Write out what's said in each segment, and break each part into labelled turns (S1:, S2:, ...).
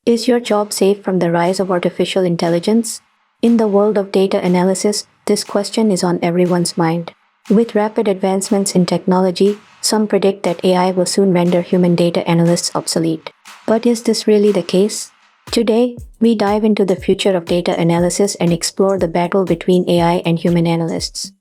S1: Is your job safe from the rise of artificial intelligence? In the world of data analysis, this question is on everyone's mind. With rapid advancements in technology, some predict that AI will soon render human data analysts obsolete. But is this really the case? Today, we dive into the future of data analysis and explore the battle between AI and human analysts.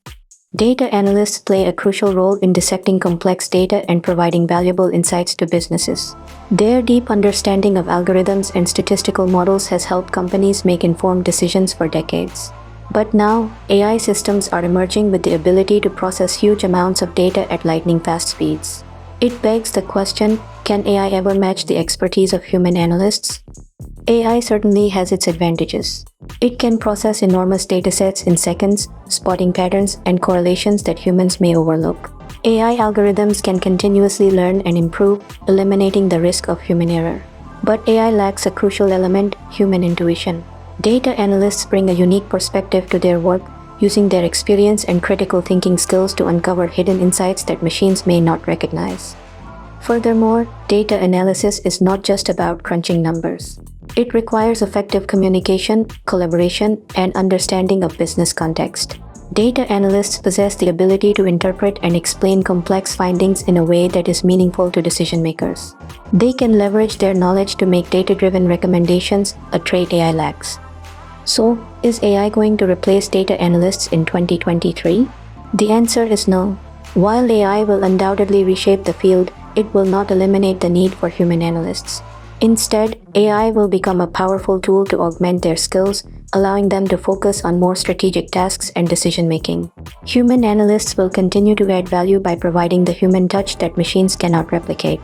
S1: Data analysts play a crucial role in dissecting complex data and providing valuable insights to businesses. Their deep understanding of algorithms and statistical models has helped companies make informed decisions for decades. But now, AI systems are emerging with the ability to process huge amounts of data at lightning-fast speeds. It begs the question, can AI ever match the expertise of human analysts? AI certainly has its advantages. It can process enormous datasets in seconds, spotting patterns and correlations that humans may overlook. AI algorithms can continuously learn and improve, eliminating the risk of human error. But AI lacks a crucial element, human intuition. Data analysts bring a unique perspective to their work, using their experience and critical thinking skills to uncover hidden insights that machines may not recognize. Furthermore, data analysis is not just about crunching numbers. It requires effective communication, collaboration, and understanding of business context. Data analysts possess the ability to interpret and explain complex findings in a way that is meaningful to decision makers. They can leverage their knowledge to make data-driven recommendations, a trait AI lacks. So, is AI going to replace data analysts in 2023? The answer is no. While AI will undoubtedly reshape the field, it will not eliminate the need for human analysts. Instead, AI will become a powerful tool to augment their skills, allowing them to focus on more strategic tasks and decision-making. Human analysts will continue to add value by providing the human touch that machines cannot replicate.